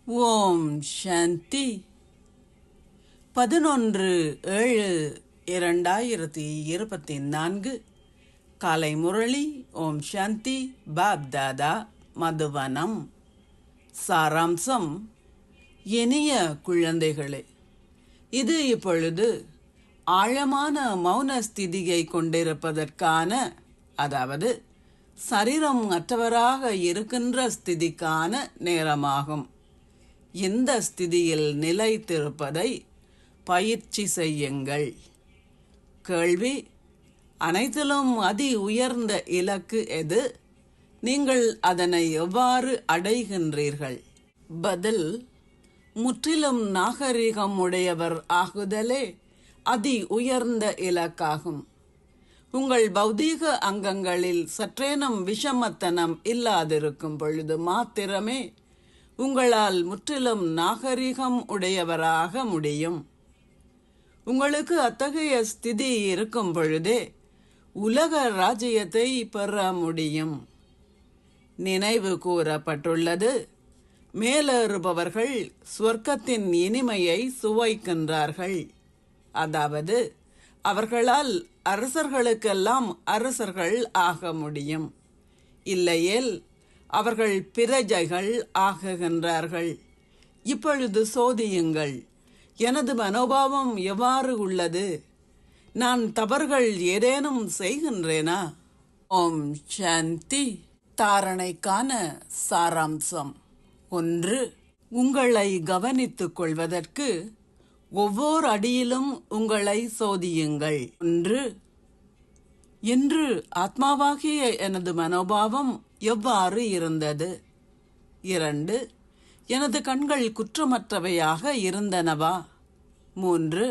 ஓம் சாந்தி. 11/7/2024 காலை முரளி. ஓம் சாந்தி. பாப் தாதா, மதுவனம். சாராம்சம்: இனிய குழந்தைகளே, இது இப்பொழுது ஆழமான மௌன ஸ்திதியை கொண்டிருப்பதற்கான, அதாவது சரீரம் அற்றவராக இருக்கின்ற ஸ்திதிக்கான நேரமாகும். இந்த ஸ்திதியில் நிலைத்திருப்பதை பயிற்சி செய்யுங்கள். கேள்வி: அனைத்திலும் அதி உயர்ந்த இலக்கு எது? நீங்கள் அதனை எவ்வாறு அடைகின்றீர்கள்? பதில்: முற்றிலும் நாகரிகம் உடையவர் ஆகுதலே அதி உயர்ந்த இலக்காகும். உங்கள் பௌதீக அங்கங்களில் சற்றேனும் விஷமத்தனம் இல்லாதிருக்கும் பொழுது மாத்திரமே உங்களால் முற்றிலும் நாகரிகம் உடையவராக முடியும். உங்களுக்கு அத்தகைய ஸ்திதி இருக்கும் பொழுதே உலக ராஜ்யத்தை பெற முடியும். நினைவு கூறப்பட்டுள்ளது, மேலேறுபவர்கள் சொர்க்கத்தின் இனிமையை சுவைக்கின்றார்கள். அதாவது அவர்களால் அரசர்களுக்கெல்லாம் அரசர்கள் ஆக முடியும். இல்லையேல் அவர்கள் பிரஜைகள் ஆகுகின்றார்கள். இப்பொழுது சோதியுங்கள், எனது மனோபாவம் எவ்வாறு உள்ளது? நான் தவறுகள் ஏதேனும் செய்கின்றேனா? ஓம் சாந்தி. தாரணைக்கான சாராம்சம்: 1. உங்களை கவனித்துக் கொள்வதற்கு ஒவ்வொரு அடியிலும் உங்களை சோதியுங்கள். 1. இன்று ஆத்மாவாகிய எனது மனோபாவம் எவ்வாறு இருந்தது? 2. எனது கண்கள் குற்றமற்றவையாக இருந்தனவா? 3.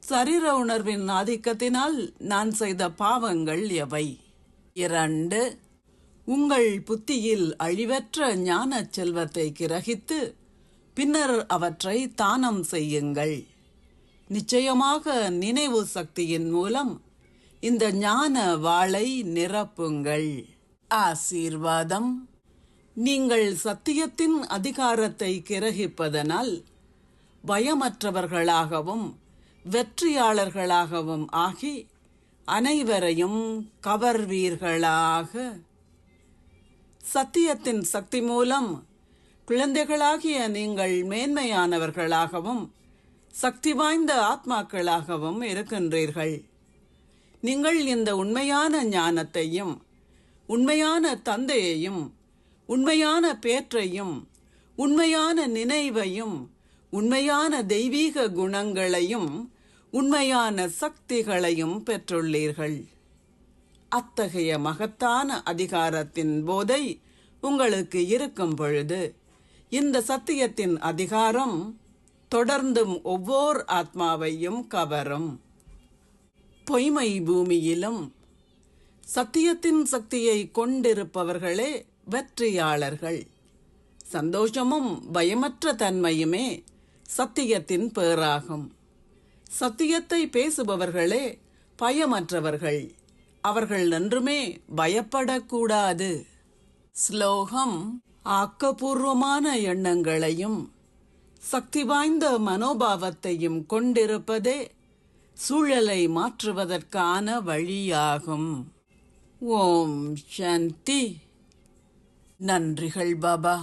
சரீர உணர்வின் ஆதிக்கத்தினால் நான் செய்த பாவங்கள் எவை? 2. உங்கள் புத்தியில் அழிவற்ற ஞான செல்வத்தை கிரகித்து பின்னர் அவற்றை தானம் செய்யுங்கள். நிச்சயமாக நினைவு சக்தியின் மூலம் இந்த ஞான வாளை நிரப்புங்கள். ஆசீர்வாதம்: நீங்கள் சத்தியத்தின் அதிகாரத்தை கிரகிப்பதனால் பயமற்றவர்களாகவும் வெற்றியாளர்களாகவும் ஆகி அனைவரையும் கவர்வீர்களாக. சத்தியத்தின் சக்தி மூலம் குழந்தைகளாகிய நீங்கள் மேன்மையானவர்களாகவும் சக்தி வாய்ந்த ஆத்மாக்களாகவும் இருக்கின்றீர்கள். நீங்கள் இந்த உண்மையான ஞானத்தையும் உண்மையான தந்தையையும் உண்மையான பேற்றையும் உண்மையான நினைவையும் உண்மையான தெய்வீக குணங்களையும் உண்மையான சக்திகளையும் பெற்றுள்ளீர்கள். அத்தகைய மகத்தான அதிகாரத்தின் போதை உங்களுக்கு இருக்கும் பொழுது இந்த சத்தியத்தின் அதிகாரம் தொடர்ந்தும் ஒவ்வொரு ஆத்மாவையும் கவரும். பொய்மை பூமியிலும் சத்தியத்தின் சக்தியை கொண்டிருப்பவர்களே வெற்றியாளர்கள். சந்தோஷமும் பயமற்ற தன்மையுமே சத்தியத்தின் பேராகும். சத்தியத்தை பேசுபவர்களே பயமற்றவர்கள். அவர்கள் என்றுமே பயப்படக்கூடாது. ஸ்லோகம்: ஆக்கப்பூர்வமான எண்ணங்களையும் சக்தி வாய்ந்த மனோபாவத்தையும் கொண்டிருப்பதே சூழலை மாற்றுவதற்கான வழியாகும். ஓம் சாந்தி. நன்றிகள் பாபா.